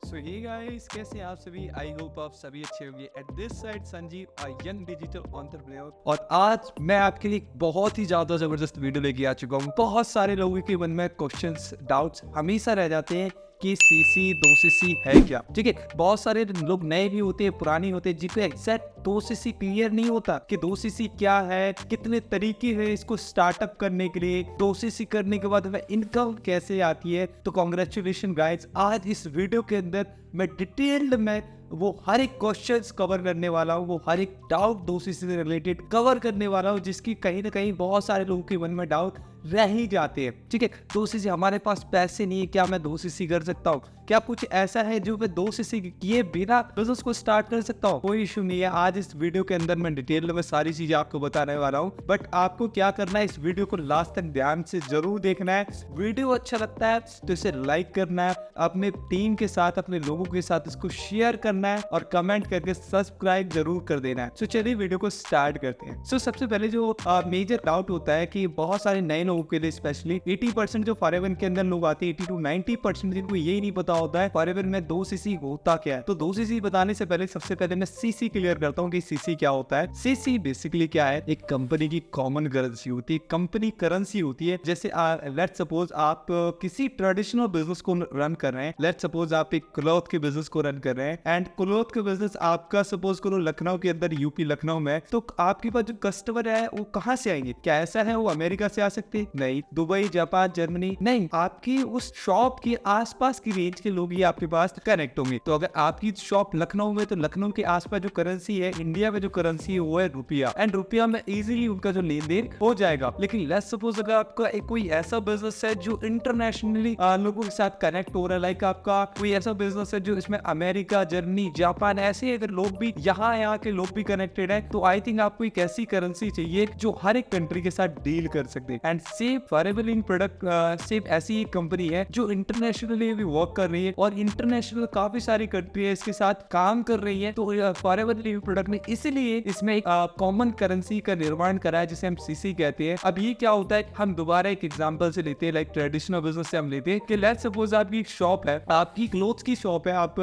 सो hey guys, कैसे हैं आप सभी? आई होप आप सभी अच्छे होंगे। At this side Sanjeev, a young digital entrepreneur, और आज मैं आपके लिए एक बहुत ही ज्यादा जबरदस्त वीडियो लेके आ चुका हूँ। बहुत सारे लोगों के मन में क्वेश्चंस, डाउट्स हमेशा रह जाते हैं कि सीसी 2cc है क्या। ठीक है, बहुत सारे लोग नए भी होते हैं, पुराने होते हैं, जिनको एग्जैक्ट 2cc क्लियर नहीं होता कि 2cc क्या है, कितने तरीके हैं इसको स्टार्टअप करने के लिए, 2cc करने के बाद हमें इनकम कैसे आती है। तो कॉन्ग्रेचुलेशन गाइज, आज इस वीडियो के अंदर मैं डिटेल्ड में वो हर एक क्वेश्चंस कवर करने वाला हूँ, वो हर एक डाउट 2cc से रिलेटेड कवर करने वाला हूँ, जिसकी कहीं ना कहीं बहुत सारे लोगों के मन में डाउट रह ही जाते हैं। ठीक है, 2cc हमारे पास पैसे नहीं है, क्या मैं 2cc कर सकता हूँ? क्या कुछ ऐसा है जो मैं 2cc किए बिना बिजनेस को स्टार्ट कर सकता हूँ? कोई इशू नहीं है। आज इस वीडियो के अंदर मैं डिटेल में सारी चीजें आपको बताने वाला हूँ, बट आपको क्या करना है, इस वीडियो को लास्ट तक ध्यान से जरूर देखना है। वीडियो अच्छा लगता है तो इसे लाइक करना है, अपने टीम के साथ, अपने लोगों के साथ इसको शेयर करना है और कमेंट करके सब्सक्राइब जरूर कर देना है। सो चलिए वीडियो को स्टार्ट करते हैं। सो सबसे पहले जो मेजर डाउट होता है कि बहुत सारे नए लोगों के लिए, स्पेशली 80% जो फॉरएवर के अंदर लोग आते हैं, 80 to 90% जिनको यही नहीं पता होता है फॉरएवर में 2cc होता क्या है। तो 2cc बताने से पहले सबसे पहले मैं सीसी क्लियर करता हूँ कि सीसी क्या होता है। सीसी बेसिकली क्या है, एक कंपनी की कॉमन करेंसी होती है, कंपनी करेंसी होती है। जैसे लेट्स सपोज आप किसी ट्रेडिशनल बिजनेस को रन कर रहे हैं, लेट्स सपोज आप एक क्लॉथ के बिजनेस को रन कर रहे हैं, एंड क्लॉथ के बिजनेस आपका सपोज करो लखनऊ के अंदर, यूपी लखनऊ में, तो आपके पास जो कस्टमर है वो कहाँ से आएंगे? क्या ऐसा है वो अमेरिका से आ सकते? नहीं। Dubai, Japan, Germany? नहीं। आपकी उस शॉप के आसपास की रेंज के लोग ही आपके पास कनेक्ट होंगे। तो अगर आपकी शॉप लखनऊ में, तो लखनऊ के आसपास जो करेंसी है, इंडिया में जो करेंसी है वो है रुपया, एंड रुपया में इजीली उनका जो लेन देन हो जाएगा। लेकिन लेट्स सपोज अगर आपका एक कोई ऐसा बिजनेस है जो इंटरनेशनली लोगों के साथ कनेक्ट हो रहा है, लाइक आपका कोई ऐसा बिजनेस है जो इसमें अमेरिका, जर्मनी, जापान, ऐसे अगर लोग भी यहाँ के लोग भी कनेक्टेड है, तो आई थिंक आपको एक ऐसी करेंसी चाहिए जो हर एक कंट्री के साथ डील कर सकते हैं। And safe forever link product safe ऐसी एक कंपनी है जो इंटरनेशनली भी वर्क कर रही है, और इंटरनेशनल काफी सारी कंट्री है इसके साथ काम कर रही है। तो फॉरएवर लिंक प्रोडक्ट ने इसलिए इसमें एक कॉमन करेंसी का निर्माण करा है, जिसे हम सीसी कहते हैं। अब ये क्या होता है, हम दोबारा एक एग्जांपल से लेते हैं, लाइक ट्रेडिशनल बिजनेस से हम लेते हैं कि लेट्स सपोज आपकी एक शॉप है, आपकी क्लोथ्स की शॉप है, आप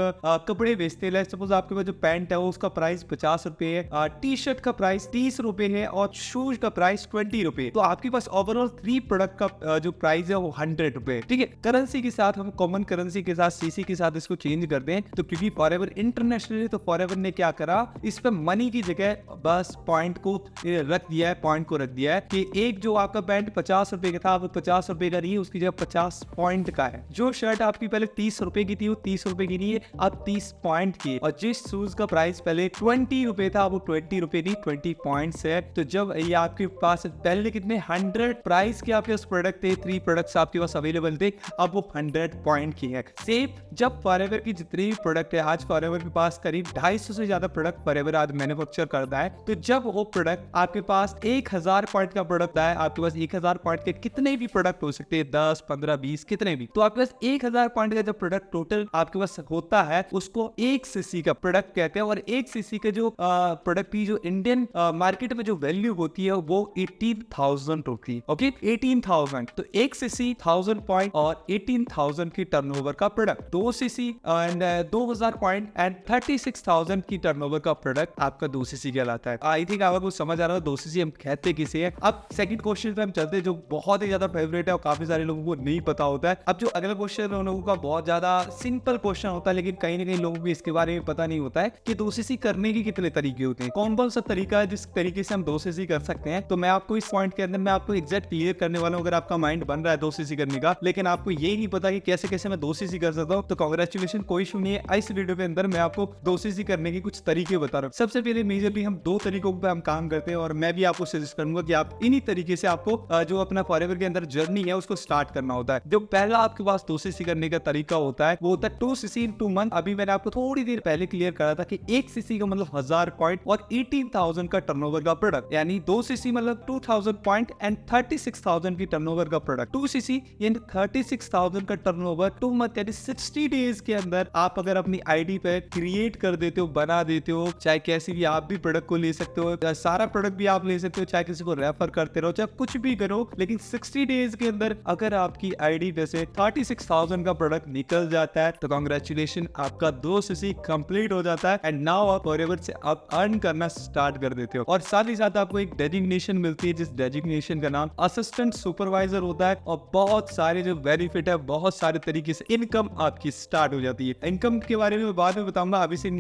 कपड़े बेचते हैं। लेट्स सपोज आपके पास जो पैंट है उसका प्राइस 50 रुपए है, टी शर्ट का प्राइस 30 रुपए है, और शूज का प्राइस 20 रुपए। तो आपके पास ओवरऑल 3 प्रोडक्ट का जो प्राइस है वो 100 रुपए। ठीक है, करेंसी के साथ हम कॉमन करेंसी के साथ सीसी के साथ इसको चेंज कर दें, तो क्योंकि फॉरएवर इंटरनेशनल है, तो फॉरएवर ने क्या करा, इस पे मनी की जगह बस पॉइंट को रख दिया है, पॉइंट को रख दिया है कि एक जो आपका पैंट 50 रुपए का था, अब 50 रुपए का नहीं है, उसकी जगह 50 पॉइंट का है। जो शर्ट आपकी पहले 30 रुपए की थी वो 30 रुपए की नहीं है, अब 30 पॉइंट की है। और जिस शूज का प्राइस पहले 20 रुपए था, वो 20 रुपए नहीं 20 पॉइंट्स है। तो जब ये आपके पास पहले कितने 100 प्राइस के आपके पास प्रोडक्ट थे, 3 प्रोडक्ट्स आपके पास अवेलेबल थे, अब वो 100 पॉइंट की है। सेफ जब फॉरएवर की जितनी भी प्रोडक्ट है, आज फॉरएवर के पास करीब 250 से ज्यादा प्रोडक्ट फॉरएवर आज मैन्युफैक्चर करता है। तो जब वो प्रोडक्ट आपके पास 1000 पॉइंट का प्रोडक्ट है, आपके पास 1000 पॉइंट के कितने भी प्रोडक्ट हो सकते हैं, 10, 15, 20, कितने भी, तो आपके पास 1000 पॉइंट का जो प्रोडक्ट टोटल आपके पास होता है, उसको 1 सीसी का प्रोडक्ट कहते हैं। और 1 सीसी का जो प्रोडक्ट की जो इंडियन मार्केट में जो वैल्यू होती है वो 18,000 रुपी। ओके, 18,000। तो 1 सीसी 1000 पॉइंट और 18,000 की टर्नओवर का product, 2 CC and 2000 point and 36,000 की टर्नओवर का प्रोडक्ट आपका 2 सीसी कहलाता है। आई थिंक आपको समझ आ रहा है 2 सीसी हम कहते किसे है। अब सेकंड क्वेश्चन पे हम चलते हैं, जो बहुत ही ज्यादा फेवरेट है और काफी सारे लोगों को नहीं पता होता है। अब जो अगला क्वेश्चन है लोगों का बहुत ज्यादा सिंपल क्वेश्चन होता है, लेकिन कहीं ना कहीं लोगों को इसके बारे में पता नहीं होता है कि 2 सीसी करने के कितने तरीके होते हैं, कौन कौन सा तरीका है जिस तरीके से हम 2 सीसी कर सकते हैं। तो मैं आपको इस पॉइंट के अंदर मैं आपको एग्जैक्ट क्लियर करने वाला हूँ, अगर आपका माइंड बन रहा है 2 सीसी करने का, लेकिन आपको ये नहीं पता कि कैसे कैसे मैं 2 सीसी कर सकता हूँ, तो कांग्रेचुलेशन, कोई इशू नहीं है। इस वीडियो के अंदर मैं आपको 2 सीसी करने के कुछ तरीके बता रहा हूँ। सबसे पहले मेजरली हम 2 तरीकों पे हम काम करते हैं, और मैं भी आपको सजेस्ट करूंगा कि आप इन्हीं तरीके से आपको जो अपना फॉरएवर के अंदर जर्नी है उसको स्टार्ट करना होता है। जो पहला आपके पास 2 सीसी करने का तरीका होता है वो होता है 2 सीसी इन 2 मंथ। अभी मैंने आपको थोड़ी देर पहले क्लियर करा था कि 1 सीसी का मतलब 1000 पॉइंट और 18,000 का टर्नओवर का प्रोडक्ट, यानी 2 सीसी मतलब 2000 पॉइंट एंड 36,000 की टर्नओवर का प्रोडक्ट। 2 सीसी यानी 36,000 का टर्नओवर 2 मंथ यानी 60 डेज के अंदर आप अगर अपनी आईडी पे क्रिएट कर देते हो, बना देते हो, चाहे कैसी भी आप भी प्रोडक्ट को ले सकते हो, सारा प्रोडक्ट भी आप ले सकते हो, चाहे किसी को रेफर करते रहो, चाहे कुछ भी करो, लेकिन 60 डेज के अंदर अगर आपकी आईडी पे से 36,000 का प्रोडक्ट निकल जाता है तो कांग्रेचुलेशन, आपका 2cc कंप्लीट हो जाता है एंड नाउ आप फॉरएवर से आप अर्न करना स्टार्ट कर देते हो। और साथ ही साथ आपको एक डेजिग्नेशन मिलती है, जिस डेजिग्नेशन का नाम असिस्टेंट सुपरवाइजर होता है, और बहुत सारे जो बेनिफिट है, बहुत सारे तरीके से इनकम आपकी स्टार्ट हो जाती है। इनकम के बारे में बाद में बताऊंगा, अभी से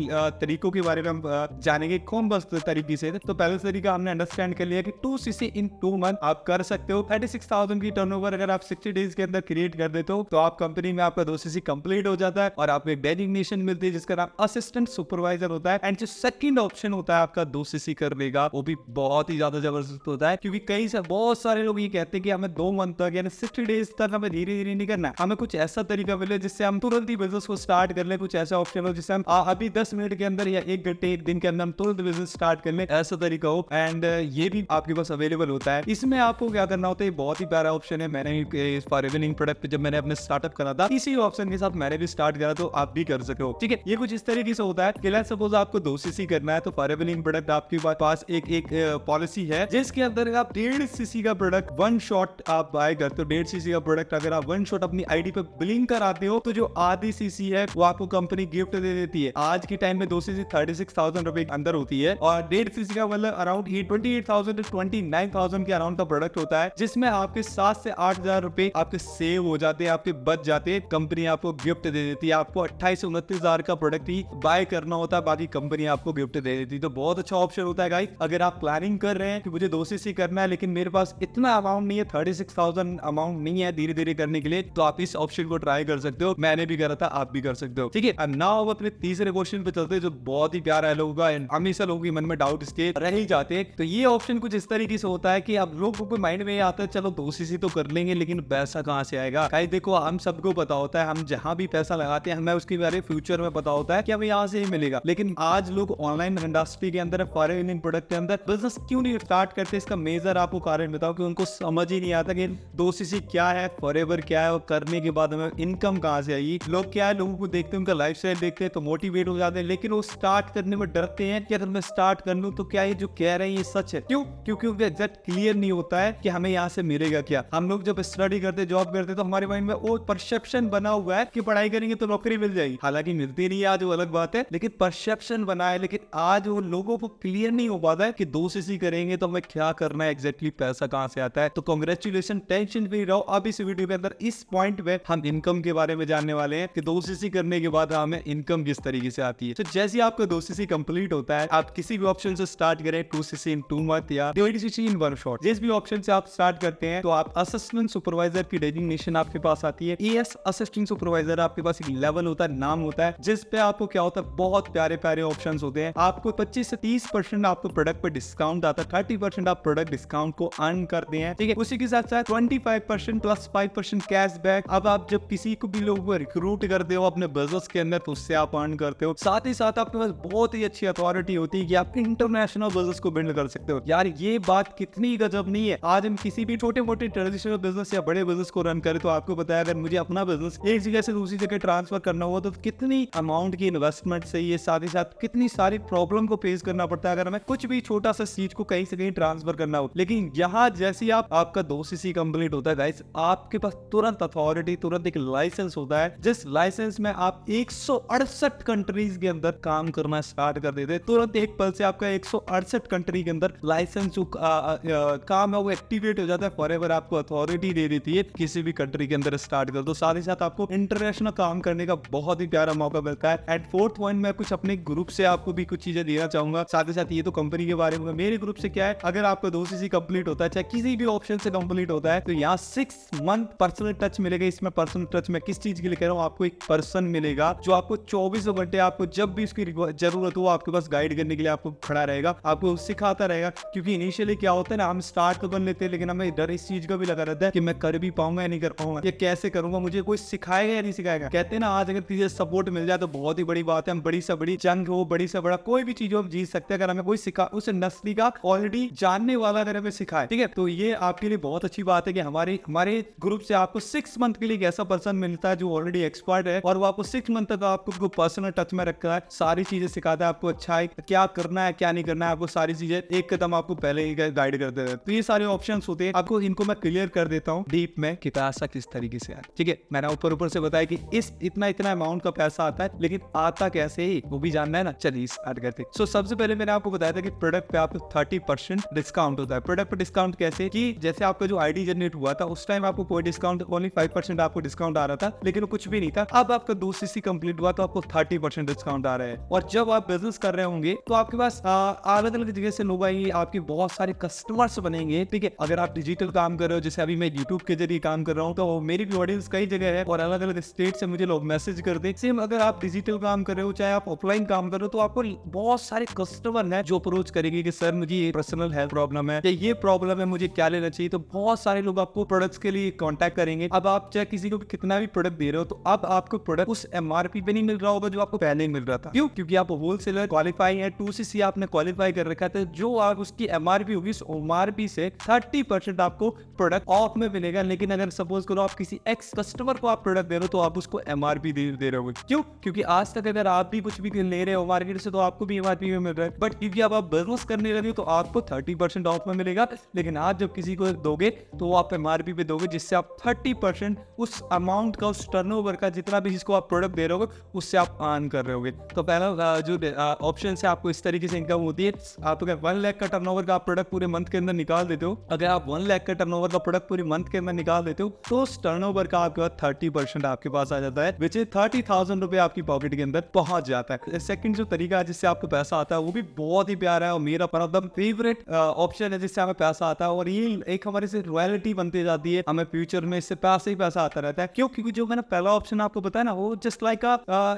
तरीकों के बारे में हम जानेंगे कौन बस तरीके से। तो पहले तरीका हमने अंडरस्टैंड कर लिया कि 2cc इन 2 मंथ आप कर सकते हो। 36,000 की टर्नओवर अगर आप 60 डेज के अंदर क्रिएट कर देते हो तो आप कंपनी में आपका 2cc कंप्लीट हो जाता है और आपको एक डेजिग्नेशन मिलती है जिसका नाम असिस्टेंट सुपरवाइजर होता है। एंड जो सेकंड ऑप्शन होता है आपका 2cc करने का, वो भी बहुत ही ज्यादा जबरदस्त होता है, क्योंकि बहुत सारे लोग ये कहते हैं कि हमें 2 मंथ तक यानी 60 डेज तक हमें धीरे धीरे नहीं करना, हमें कुछ ऐसा तरीका मिले जिससे हम तुरंत ही बिजनेस को स्टार्ट कर ले, कुछ ऐसा ऑप्शन हो जिससे हम अभी 10 मिनट के अंदर या 1 घंटे 1 दिन के अंदर हम तुरंत बिजनेस स्टार्ट कर ले, ऐसा तरीका हो। एंड ये भी आपके पास अवेलेबल होता है। इसमें आपको क्या करना होता है, बहुत ही प्यारा ऑप्शन है। मैंने फॉरएवर प्रोडक्ट जब मैंने अपने स्टार्टअप करा था, इसी ऑप्शन के साथ मैंने भी स्टार्ट करा, तो आप भी कर सके हो। ठीक है, ये कुछ इस तरीके से होता है कि लेट्स सपोज आपको 2cc करना है तो फॉरएवर प्रोडक्ट आपके पास एक पॉलिसी है जिसके अंदर आप 1.5cc का प्रोडक्ट वन शॉट आप बाय करते हो। 1.5cc का प्रोडक्ट अगर आप वन शॉट अपनी आईडी पे बिलिंग कराते हो तो जो आधी सीसी है वो आपको कंपनी गिफ्ट दे देती है। आज के टाइम में 2cc 36,000 रुपए के अंदर होती है और 1.5cc का मतलब अराउंड 28,000 to 29,000 के अराउंड का प्रोडक्ट होता है, जिसमें आपके 7 से 8,000 रुपए आपके सेव हो जाते हैं, आपके बच जाते हैं। कंपनी आपको गिफ्ट दे देती है। आपको 28 से 29,000 का प्रोडक्ट ही बाय करना होता है, बाकी कंपनी आपको गिफ्ट दे देती है। तो बहुत अच्छा ऑप्शन होता है गाइस। अगर आप प्लानिंग कर रहे हैं कि मुझे 2cc करना है लेकिन मेरे पास इतना अमाउंट नहीं है, 36,000 अमाउंट नहीं है धीरे धीरे करने के लिए, तो आप इस ऑप्शन को ट्राई कर सकते हो। मैंने भी करा था, आप भी कर सकते हो। ठीक है, अब नाउ अपने तीसरे क्वेश्चन पे चलते हैं जो बहुत ही प्यारा है लोगों का, हमेशा लोगों के मन में डाउट इसके रह ही जाते हैं। तो ये ऑप्शन कुछ इस तरीके से होता है कि अब लोगों को माइंड में ये आता है चलो 2cc तो कर लेंगे लेकिन पैसा कहां से आएगा। गाइस देखो, हम सबको पता होता है, हम जहां भी पैसा लगाते हैं हमें उसके बारे में फ्यूचर में पता होता है कि हमें यहाँ से ही मिलेगा। लेकिन आज लोग ऑनलाइन इंडस्ट्री के अंदर, फॉरेन प्रोडक्ट के अंदर बिजनेस क्यों नहीं स्टार्ट करते, इसका मेजर आपको कारण बताओ कि उनको समझ ही नहीं आता कि 2cc क्या है, फॉरएवर क्या है, और करने के बाद हमें इनकम कहां से आएगी। लोग क्या है, लोगों को देखते हैं, उनका लाइफस्टाइल देखते हैं तो मोटिवेट हो जाते हैं, लेकिन वो स्टार्ट करने में डरते हैं कि अगर मैं स्टार्ट कर लूं तो क्या ये जो कह रहे हैं ये सच है। क्यों? क्योंकि उनको एग्जैक्ट क्लियर नहीं होता है कि हमें यहाँ से मिलेगा क्या। हम लोग जब स्टडी करते, जॉब करते तो हमारे माइंड में वो परसेप्शन बना हुआ है कि पढ़ाई करेंगे तो नौकरी मिल जाएगी, हालांकि मिलती नहीं है, आज वो अलग बात है, लेकिन परसेप्शन बना है। लेकिन आज वो लोगों को क्लियर नहीं हो पाता है कि 2cc करेंगे तो हमें क्या करना है, एग्जैक्टली पैसा कहां से आता है। तो कांग्रेचुलेशन, टेंशन फ्री रहो। अब इस वीडियो के अंदर इस पॉइंट पे हम इनकम के बारे में जानने वाले हैं कि 2cc करने के बाद हमें इनकम किस तरीके से आती है। तो जैसे आपका 2cc कंप्लीट होता है, आप किसी भी ऑप्शन से स्टार्ट करें, 2cc इन 2 मंथ या 2cc इन 1 शॉट, जिस भी ऑप्शन से आप स्टार्ट करते हैं तो आप असिस्टेंट सुपरवाइजर की डेजिग्नेशन आपके पास आती है। एएस असिस्टेंट सुपरवाइजर आपके पास एक लेवल होता है, नाम होता है, जिस पे आपको क्या होता है, बहुत प्यारे प्यारे ऑप्शंस होते हैं। आपको 25 से 30% आपको प्रोडक्ट पे डिस्काउंट आता है, 30% आप प्रोडक्ट डिस्काउंट को अर्न करते हैं। ठीक है, उसी के साथ साथ 25% प्लस 5% कैशबैक। अब आप जब किसी को भी लोगों को रिक्रूट करते हो अपने बिजनेस के अंदर तो उससे आप अर्न करते हो। साथ ही साथ आपके पास बहुत ही अच्छी अथॉरिटी होती है कि आप इंटरनेशनल बिजनेस को बिल्ड कर सकते हो। यार ये बात कितनी गजब नहीं है। आज हम किसी भी छोटे मोटे ट्रेडिशनल बिजनेस या बड़े बिजनेस को रन करें तो आपको पता है, अगर मुझे अपना बिजनेस एक जगह से दूसरी जगह ट्रांसफर करना हुआ तो कितनी अमाउंट की इन्वेस्टमेंट चाहिए, साथ ही साथ कितनी सारी प्रॉब्लम को फेस करना पड़ता है अगर हमें कुछ भी छोटा सा चीज को कहीं से कहीं ट्रांसफर करना हो। लेकिन यहाँ जैसे ही आपका 2cc कंप्लीट होता है गाइस, आपके पास तुरंत अथॉरिटी, तुरंत एक लाइसेंस होता है, जिस लाइसेंस में आप 168 कंट्रीज के अंदर काम करना स्टार्ट कर देते हैं। तुरंत एक पल से आपका 168 कंट्री के अंदर लाइसेंस जो काम है वो एक्टिवेट हो जाता है। फॉरएवर आपको अथॉरिटी दे देती है किसी भी कंट्री के अंदर स्टार्ट कर दो। साथ ही साथ आपको इंटरनेशनल काम करने का बहुत ही प्यारा मौका मिलता है। एट 4th पॉइंट में कुछ अपने ग्रुप से आपको भी कुछ चीजें देना चाहूंगा। साथ ही साथ ये तो कंपनी के बारे में, मेरे ग्रुप से क्या है, अगर आपका 2cc कंप्लीट होता है, चाहे किसी भी ऑप्शन से कंप्लीट होता है, तो यहाँ 6 मंथ पर्सनल टच मिलेगा। इसमें पर्सनल टच में किस चीज के लिए कह रहा हूँ, आपको एक पर्सन मिलेगा जो आपको 24 घंटे, आपको जब भी उसकी जरूरत हो आपके पास गाइड करने के लिए आपको खड़ा रहेगा, आपको सिखाता रहेगा। क्योंकि इनिशियली क्या होता है ना, हम स्टार्ट तो कर लेते हैं लेकिन हमें डर इस चीज का भी लगा रहता है कि मैं कर भी पाऊंगा या नहीं कर पाऊंगा, ये कैसे करूंगा, मुझे कोई सिखाएगा या नहीं सिखाएगा। कहते हैं ना, आज अगर तुझे सपोर्ट मिल जाए तो बहुत ही बड़ी बात है। हम बड़ी से बड़ी जंग हो, बड़ी से बड़ा कोई भी चीज हो, हम जीत सकते हैं अगर हमें कोई सिखा, उस इंडस्ट्री का ऑलरेडी जानने वाला अगर हमें सिखाए। ठीक है, तो ये आपके लिए बहुत अच्छी बात है कि हमारे ग्रुप से आपको 6 मंथ के लिए एक ऐसा पर्सन मिलता है जो जो ऑलरेडी एक्सपर्ट है और वो आपको 6 मंथ तक आपको पर्सनल टच में रखा है, सारी चीजें सिखाता है आपको, अच्छा है क्या करना है क्या नहीं करना है, आपको सारी चीजें एक कदम आपको पहले ही गाइड कर देता है। तो ये सारे ऑप्शन होते हैं, आपको इनको मैं क्लियर कर देता हूँ डीप में कि पैसा किस तरीके से आता है। ठीक है, मैंने ऊपर से बताया कि इस इतना अमाउंट का पैसा आता है, लेकिन आता कैसे ही वो भी जानना है ना। चलिए स्टार्ट करते हैं। सो सबसे पहले मैंने आपको बताया था कि प्रोडक्ट पे आपको 30% डिस्काउंट होता है। प्रोडक्ट पे डिस्काउंट कैसे कि जैसे आपका जो आईडी जनरेट हुआ था उस टाइम आपको कोई डिस्काउंट, ओनली 5% आपको डिस्काउंट आ रहा था, लेकिन वो कुछ भी नहीं था। अब आपका 2cc कंप्लीट हुआ तो आपको 30% डिस्काउंट आ रहा है। और जब आप बिजनेस कर रहे होंगे तो आपके पास अलग अलग जगह से लोग आएंगे, आपके बहुत सारे कस्टमर्स बनेंगे। ठीक है, अगर आप डिजिटल काम कर रहे हो, जैसे अभी मैं यूट्यूब के जरिए काम कर रहा हूँ, तो मेरी भी ऑडियंस कई जगह है और अलग अलग स्टेट से मुझे लोग मैसेज करते हैं। सेम अगर आप डिजिटल काम कर रहे हो, चाहे आप ऑफलाइन काम कर रहे हो, तो आपको बहुत सारे कस्टमर है जो अप्रोच करेंगे कि सर मुझे ये पर्सनल हेल्थ प्रॉब्लम है या ये प्रॉब्लम है, मुझे क्या लेना चाहिए। तो बहुत सारे लोग आपको प्रोडक्ट्स के लिए कांटेक्ट करेंगे। अब आप चाहे किसी को कितना भी प्रोडक्ट दे रहे हो, तो अब आपको प्रोडक्ट उस एमआरपी पे नहीं मिल रहा होगा जो आपको पहले मिल रहा था। क्यों? क्योंकि आप होलसेलर क्वालिफाई है, 2cc आपने क्वालिफाई कर रखा था। जो आप उसकी एमआरपी होगी, उस एमआरपी से 30% आपको प्रोडक्ट ऑफ में मिलेगा। लेकिन अगर सपोज करो आप किसी एक्स कस्टमर को आप प्रोडक्ट दे रहे हो, तो आप उसको एमआरपी दे रहे हो। क्यों? क्योंकि आज तक अगर आप भी कुछ भी ले रहे हो मार्केट से, तो आपको भी एमआरपी में मिल रहा है। बट क्योंकि अब आप बिजनेस करने लगे तो आपको 30% ऑफ में मिलेगा। लेकिन आज जब किसी को दोगे तो आप एमआरपी पे दोगे, जिससे आप 30% उस अमाउंट का, उस टर्नओवर का, जितना भी जिसको आप प्रोडक्ट दे रहे हो उससे आप अर्न कर रहे होगे। तो पहला जो ऑप्शन है, आपको इस तरीके से इनकम होती है। आप अगर 1 लाख का टर्नओवर का प्रोडक्ट पूरे मंथ के अंदर निकाल देते हो, अगर आप 1 लाख का टर्नओवर का प्रोडक्ट पूरे मंथ के अंदर निकाल देते हो, तो उस टर्नओवर का आपके पास 30% आपके पास आ जाता है, विच इज 30,000 रुपए आपकी पॉकेट के अंदर पहुंच जाता है। सेकंड जो तरीका है जिससे आपको पैसा आता है, वो भी बहुत ही प्यारा है और मेरा one of the favourite option है जिससे हमें पैसा आता है। और ये एक हमारे से रॉयल्टी बनती जाती है, हमें फ्यूचर में इससे पैसा ही पैसा आता रहता है। क्यों? क्योंकि जो मैंने पहला ऑप्शन आपको बताया ना, वो जस्ट लाइक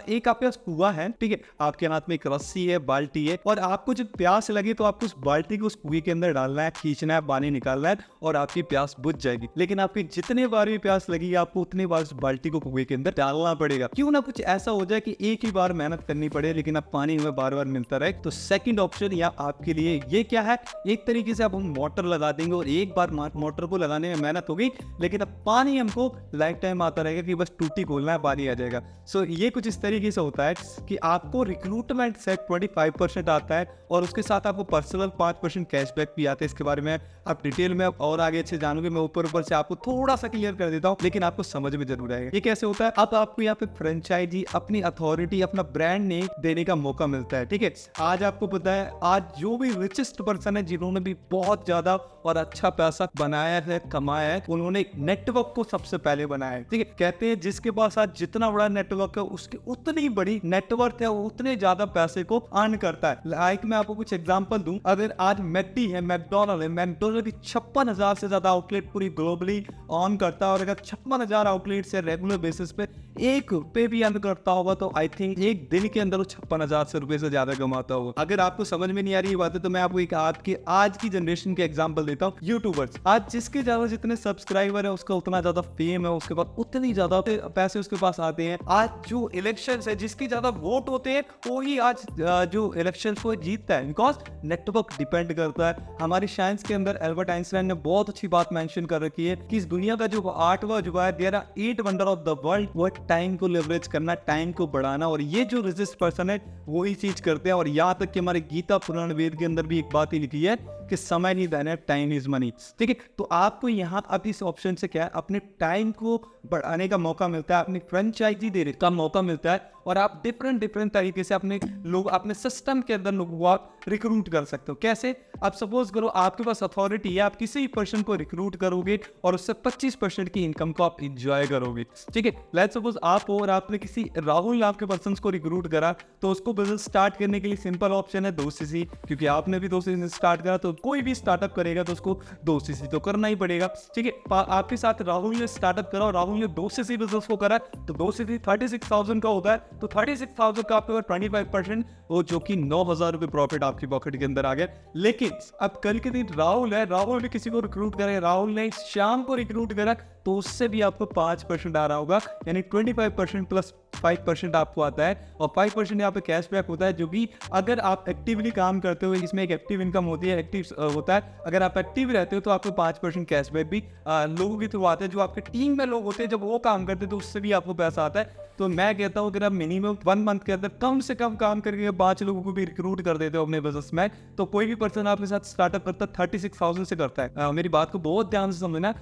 एक आपके पास कुआं है। ठीक है, आपके हाथ में एक रस्सी है, बाल्टी है, और आपको जब प्यास लगे तो आपको उस बाल्टी को उस कुएं के अंदर डालना है, खींचना है, पानी निकालना है और आपकी प्यास बुझ जाएगी। लेकिन आपकी जितने बार भी प्यास लगेगी, आपको उतने बार उस बाल्टी को कुएं के अंदर डालना पड़ेगा। क्यों ना कुछ ऐसा हो जाए कि एक ही बार मेहनत करनी पड़े, लेकिन अब पानी हमें बार बार मिलता रहे। तो सेकंड ऑप्शन या आपके लिए ये क्या है, एक तरीके से अब हम मोटर लगा देंगे और एक बार मोटर को लगाने में मेहनत होगी, लेकिन अब पानी हमको लाइफ टाइम आता रहेगा कि बस टूटी खोलना है, पानी आ जाएगा। सो ये कुछ इस तरीके से होता है कि आपको रिक्रूटमेंट से 25% आता है और उसके साथ आपको पर्सनल 5% कैशबैक भी आता है। इसके बारे में आप डिटेल में और आगे अच्छे जानोगे, मैं ऊपर से आपको थोड़ा सा क्लियर कर देता हूँ, लेकिन आपको समझ में जरूर आएगा। ये कैसे होता है? अब आपको यहाँ पे फ्रेंचाइजी, अपनी अथॉरिटी, अपना ब्रांड नेम देने का मौका मिलता है। ठीक है, आज आपको पता है, आज जो भी रिचेस्ट पर्सन है, जिन्होंने भी बहुत ज्यादा और अच्छा पैसा बनाया है, कमाया है, उन्होंने नेटवर्क को सबसे पहले बनाया है। ठीक है, कहते हैं जिसके पास आज जितना बड़ा नेटवर्क है, उसकी उतनी बड़ी नेटवर्क है, उतने ज्यादा पैसे को अर्न करता है। लाइक मैं आपको कुछ एग्जांपल दूं, अगर आज मैकडी है, मैकडोनल्ड है, मैकडोनल्ड की 56,000 से ज्यादा आउटलेट पूरी ग्लोबली ऑन करता है। और अगर 56,000 आउटलेट से रेगुलर बेसिस पे ₹1 भी अर्न करता होगा, तो आई थिंक एक दिन के अंदर वो 56,000 रुपए से ज्यादा कमाता होगा। अगर आपको समझ में नहीं आ रही बात है, तो मैं आपको एक आपकी आज की जनरेशन के एग्जांपल देता हूँ। यूट्यूबर्स, आज जिसके ज्यादा जितने सब्सक्राइबर है, उसका उतना ज्यादा फेम है, उसके पास उतनी ज्यादा पैसे उसके पास आते हैं। आज जो इलेक्शन है, जिसके ज्यादा वोट होते हैं, वो ही आज जो इलेक्शन को जीतता है, बिकॉज नेटवर्क डिपेंड करता है। हमारी साइंस के अंदर एल्बर्ट आइंस्टाइन ने बहुत अच्छी बात मेंशन कर रखी है कि इस दुनिया का जो 8वां जुबा है, there are 8 wonder of the world, वो टाइम को लेवरेज करना, टाइम को बढ़ाना। और ये जो रिजिस्ट पर्सन है, वही चीज करते हैं। और यहाँ तक कि हमारे गीता पुराण वेद के अंदर भी एक बात ही लिखी है कि समय नहीं देना, टाइम इज मनी। ठीक है, तो आपको यहाँ अब इस ऑप्शन से क्या है, अपने टाइम को बढ़ाने का मौका मिलता है, अपनी फ्रेंचाइजी देने का मौका मिलता है, और आप डिफरेंट तरीके से अपने लोग, अपने सिस्टम के अंदर लोगों को आप रिक्रूट कर सकते हो। कैसे? अब सपोज करो आपके पास अथॉरिटी है, आप किसी पर्सन को रिक्रूट करोगे और उससे 25% की इनकम को आप इंजॉय करोगे। ठीक है, लेट्स सपोज आप हो और आपने किसी राहुल नाम के पर्सन को रिक्रूट करा, तो उसको बिजनेस स्टार्ट करने के लिए सिंपल ऑप्शन है 2cc, क्योंकि आपने भी 2cc स्टार्ट करा, तो कोई भी स्टार्टअप करेगा तो उसको 2cc तो करना ही पड़ेगा। ठीक है, आपके साथ राहुल ने स्टार्टअप करा और राहुल ने 2cc बिजनेस को करा, तो 2cc 36,000 का होता है, तो 36,000 का आपके 25%, वो जो कि 9,000 रुपए प्रॉफिट आपकी पॉकेट के अंदर आ गया। लेकिन अब कल के दिन राहुल है, राहुल ने किसी को रिक्रूट करा, राहुल ने शाम को रिक्रूट करा, तो उससे भी आपको 5% आ रहा होगा, यानी 25% प्लस 5% आपको आता है और 5% यहाँ पे कैशबैक होता है, जो कि अगर आप एक्टिवली काम करते हो, इसमें एक एक्टिव इनकम होती है, एक्टिव होता है। अगर आप एक्टिव रहते हो तो आपको 5% कैशबैक भी लोगों के थ्रू आता है। जो आपके टीम में लोग होते हैं जब वो काम करते हैं तो उससे भी आपको पैसा आता है। तो मैं कहता हूँ अगर आप मिनिमम 1 मंथ के अंदर कम से कम काम करके 5 लोगों को भी रिक्रूट कर देते हो अपने बिजनेस में, तो कोई भी पर्सन आपके साथ स्टार्टअप करता है 36,000 से करता है। मेरी बात को बहुत ध्यान से समझना।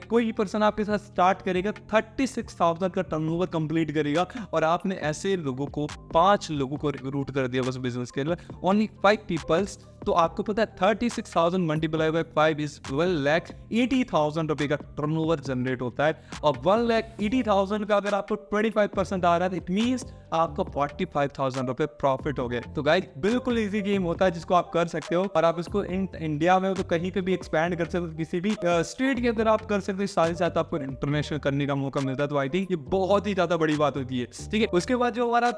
कोई भी पर्सन आपके साथ स्टार्ट करेगा 36,000 का टर्नओवर कंप्लीट करेगा और आपने ऐसे लोगों को 5 लोगों को रिक्रूट कर दिया बस बिजनेस के लिए, ओनली 5 पीपल्स। तो आपको पता है 36,000 मल्टीप्लाई बाय 5 इज 1,80,000 रुपए का टर्नओवर जनरेट होता है। और 1,80,000 का अगर आपको 25% आ रहा है, इट मींस आपको 45,000 रुपए प्रॉफिट हो गए। तो गाइस बिल्कुल इजी गेम होता है जिसको आप कर सकते हो और आप इसको इंडिया में हो तो कहीं पे भी एक्सपैंड कर सकते हो, किसी भी स्टेट के अंदर आप कर सकते हो। साथ ही साथ आपको इंटरनेशनल करने का मौका मिलता है। तो आई थिंक ये बहुत ही ज्यादा बड़ी बात होती है। ठीक है, उसके बाद जो हमारा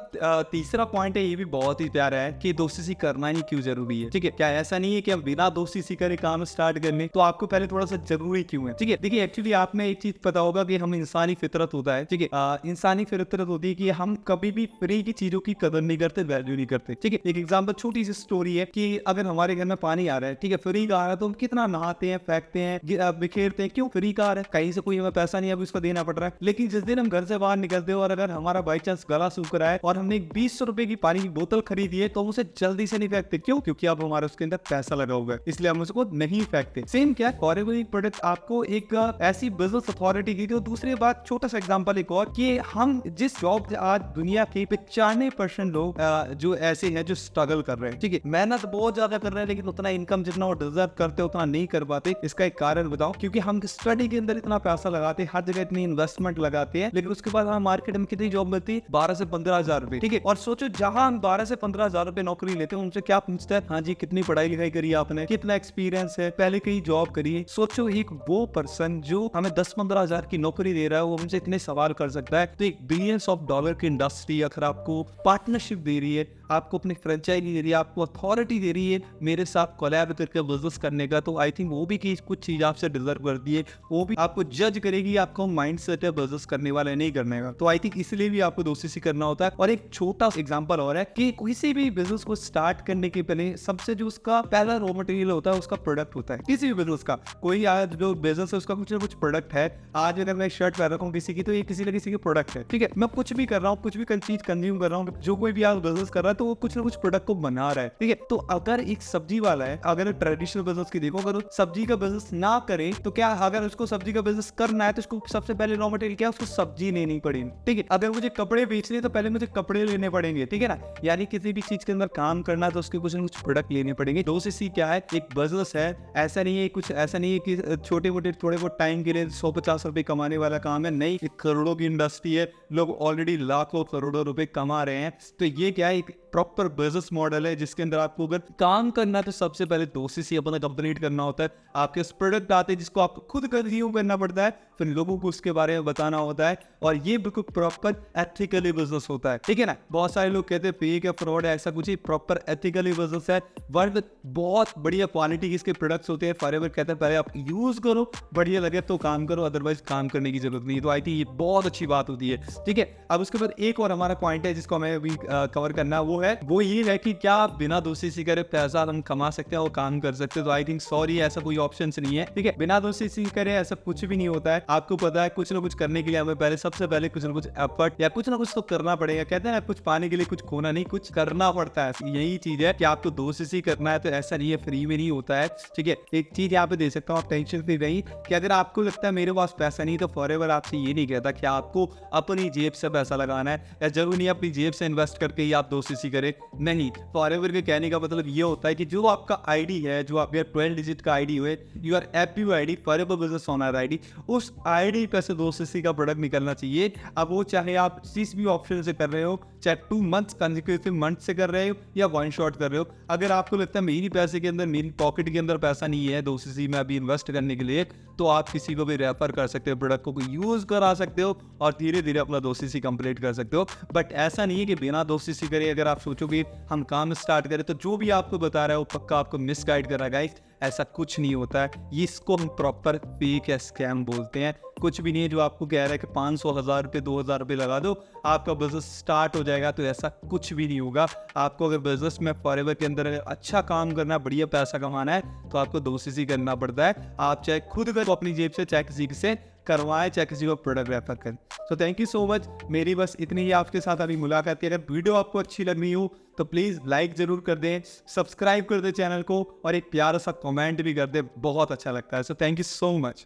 तीसरा पॉइंट है ये भी बहुत ही प्यारा है कि 2cc करना ही क्यों जरूरी है। ठीक है, क्या ऐसा नहीं है कि हम बिना 2cc करे काम स्टार्ट कर लें, तो आपको पहले थोड़ा सा जरूरी क्यों है। ठीक है, देखिए एक्चुअली आप में एक चीज पता होगा कि हम इंसानी फितरत होता है। ठीक है, इंसानी फितरत होती है कि हम कभी भी फ्री की चीजों की कदर नहीं करते, वैल्यू नहीं करते। ठीक है, एक एग्जांपल छोटी सी स्टोरी है कि अगर हमारे घर में पानी आ रहा है, ठीक है, फ्री का आ रहा है, तो हम कितना नहाते हैं, फेंकते हैं, बिखेरते हैं। क्यों? फ्री का आ रहा है, कहीं से कोई हमें पैसा नहीं है, उसको देना पड़ रहा है। लेकिन जिस दिन हम घर से बाहर निकलते हो और अगर हमारा बाई चांस गला सूख रहा है और हमने 200 रुपए की पानी की बोतल खरीदी है, तो हम उसे जल्दी से नहीं फेंकते। क्यों? क्योंकि अब हमारे उसके अंदर पैसा लगा हुआ है, इसलिए हम उसको नहीं फेंकते। सेम क्या है, फॉरएवर प्रोडक्ट आपको एक ऐसी बिजनेस अथॉरिटी की। तो दूसरी बात, छोटा सा एग्जांपल एक और, कि हम जिस जॉब आज दुनिया के 95% लोग जो ऐसे हैं जो स्ट्रगल कर रहे हैं। ठीक है, मेहनत बहुत ज्यादा कर रहे हैं लेकिन उतना इनकम जितना वो डिजर्व करते हैं उतना नहीं कर पाते। इसका एक कारण बताओ, क्योंकि हम स्टडी के अंदर इतना पैसा लगाते हैं, हर जगह इतनी इन्वेस्टमेंट लगाते हैं, लेकिन उसके बाद हमें मार्केट में कितनी जॉब मिलती है? 12 से 15 हजार रुपए। ठीक है, और सोचो जहां हम 12 से 15 हजार रुपए नौकरी लेते हैं, उनसे क्या पूछता है? हाँ जी, कितनी पढ़ाई लिखाई करी आपने, कितना एक्सपीरियंस है, पहले कहीं जॉब करिए। सोचो एक वो पर्सन जो हमें 10-15 हजार की नौकरी दे रहा है, वो हमसे इतने सवाल कर सकता है। तो एक बिलियंस ऑफ डॉलर की इंडस्ट्री अगर आपको पार्टनरशिप दे रही है, आपको अपनी फ्रेंचाइजी दे रही है, आपको अथॉरिटी दे रही है मेरे साथ कोलैब करके बिजनेस करने का, तो आई थिंक वो भी कुछ चीज आपसे डिजर्व करती है। वो भी आपको जज करेगी, आपको माइंड सेट है बिजनेस करने वाला नहीं करने का। तो आई थिंक इसलिए भी आपको 2cc करना होता है। और एक छोटा एग्जांपल और है कि किसी भी बिजनेस को स्टार्ट करने के पहले सबसे जो उसका पहला रॉ मटेरियल होता है उसका प्रोडक्ट होता है। किसी भी बिजनेस का, कोई आज जो बिजनेस है उसका कुछ ना कुछ प्रोडक्ट है। आज अगर मैं शर्ट पहन रहा हूँ किसी की, तो ये किसी न किसी की प्रोडक्ट है। ठीक है, मैं कुछ भी कर रहा हूँ, कुछ भी चीज कंज्यूम कर रहा हूँ, जो कोई भी आज बिजनेस कर रहा है तो वो कुछ ना कुछ प्रोडक्ट को बना रहा है। ठीक है, तो अगर एक सब्जी वाला है, अगर ट्रेडिशनल बिजनेस की देखो, अगर सब्जी का बिजनेस ना करे तो क्या, अगर उसको सब्जी का बिजनेस करना है तो उसको सबसे पहले रॉ मटेरियल क्या है? उसको सब्जी लेनी पड़ेगी। ठीक है, अगर मुझे कपड़े बेचने तो पहले मुझे कपड़े लेने पड़ेंगे। ठीक है ना, यानी किसी भी चीज के अंदर काम करना है तो उसके कुछ ना कुछ प्रोडक्ट लेने पड़ेंगे। 2cc क्या है? एक बिजनेस है। ऐसा नहीं है, कुछ ऐसा नहीं है कि छोटे मोटे थोड़े बहुत टाइम के लिए 150 रुपए कमाने वाला काम है। नहीं, एक करोड़ों की इंडस्ट्री है, लोग ऑलरेडी लाखों करोड़ों रुपए कमा रहे हैं। तो ये क्या है? एक प्रॉपर बिजनेस मॉडल है जिसके अंदर आपको अगर काम करना है तो सबसे पहले 2cc अपना कंप्लीट करना होता है। आपके प्रोडक्ट आते हैं जिसको आपको खुद कंज्यूम करना पड़ता है, फिर लोगों को उसके बारे में बताना होता है, और ये बिल्कुल प्रॉपर एथिकली बिजनेस होता है। ठीक है ना, बहुत सारे लोग कहते हैं फेक है, फ्रॉड है, ऐसा कुछ ही प्रॉपर एथिकली बिजनेस है। वर्ल्ड बहुत बढ़िया क्वालिटी के इसके प्रोडक्ट्स होते हैं। फॉरएवर कहते हैं पहले आप यूज करो, बढ़िया लगे तो काम करो, अदरवाइज काम करने की जरूरत नहीं है। तो आई थिंक ये बहुत अच्छी बात होती है। ठीक है, अब उसके बाद एक और हमारा पॉइंट है जिसको हमें अभी कवर करना है, वो ये है कि क्या आप बिना 2cc करे पैसा हम कमा सकते हैं और काम कर सकते हैं? तो आई थिंक सॉरी, ऐसा कोई ऑप्शन नहीं है। ठीक है, बिना 2cc करे ऐसा कुछ भी नहीं होता है। आपको पता है कुछ ना कुछ करने के लिए हमें पहले सबसे पहले कुछ ना कुछ एफर्ट या कुछ ना कुछ तो करना पड़ेगा। कहते हैं कुछ पाने के लिए कुछ खोना नहीं, कुछ करना पड़ता है। यही चीज है कि आपको 2cc करना है तो ऐसा नहीं है फ्री में नहीं होता है। ठीक है, एक चीज यहाँ पे दे सकता हूँ, आप टेंशन फ्री रही कि अगर आपको लगता है मेरे पास पैसा नहीं, तो फॉरएवर आपसे ये नहीं कहता कि आपको अपनी जेब से पैसा लगाना है या जरूर नहीं अपनी जेब से इन्वेस्ट करके ही आप 2cc करें। नहीं, फॉरएवर के कहने का मतलब ये होता है कि जो आपका आईडी है, जो आपके 12 डिजिट का आईडी हुए, यूर एपीयू ID, forever business owner ID, उस आईडी पे से 2cc का प्रोडक्ट निकलना चाहिए। अब वो चाहे आप जिस भी ऑप्शन से कर रहे हो, चाहे 2 मंथ्स कंसेक्यूटिव मंथ से कर रहे हो या 1 शॉट कर रहे हो, अगर आपको लगता है मेरी पैसे के अंदर, मेरी पॉकेट के अंदर पैसा नहीं है 2cc में अभी इन्वेस्ट करने के लिए, तो आप किसी को भी रेफर कर सकते हो, प्रोडक्ट को यूज करा सकते हो और धीरे धीरे अपना 2cc कंप्लीट कर सकते हो। बट ऐसा नहीं है कि बिना 2cc करे अगर आप सोचोगे हम काम स्टार्ट करें तो जो भी आपको बता रहा है वो पक्का आपको मिसगाइड कर रहा है गाइस। ऐसा कुछ नहीं होता है। ये इसको हम प्रॉपर फेक या स्कैम बोलते हैं। कुछ भी नहीं है जो आपको कह रहा है कि 500, 1000 रुपये, 2000 रुपये लगा दो आपका बिजनेस स्टार्ट हो जाएगा, तो ऐसा कुछ भी नहीं होगा। आपको अगर बिजनेस में फॉरएवर के अंदर अच्छा काम करना है, बढ़िया पैसा कमाना है, तो आपको 2 चीज़ ही करना पड़ता है। आप चाहे खुद करो अपनी जेब से, चाहे किसी से करवाएं, चाहे किसी को प्रोडक्ट रेफर करें। तो थैंक यू सो मच। मेरी बस इतनी ही आपके साथ अभी मुलाकात थी। अगर वीडियो आपको अच्छी लग रही हो तो प्लीज़ लाइक ज़रूर कर दें, सब्सक्राइब कर दें चैनल को, और एक प्यारा सा कमेंट भी कर दें, बहुत अच्छा लगता है। So thank you so much.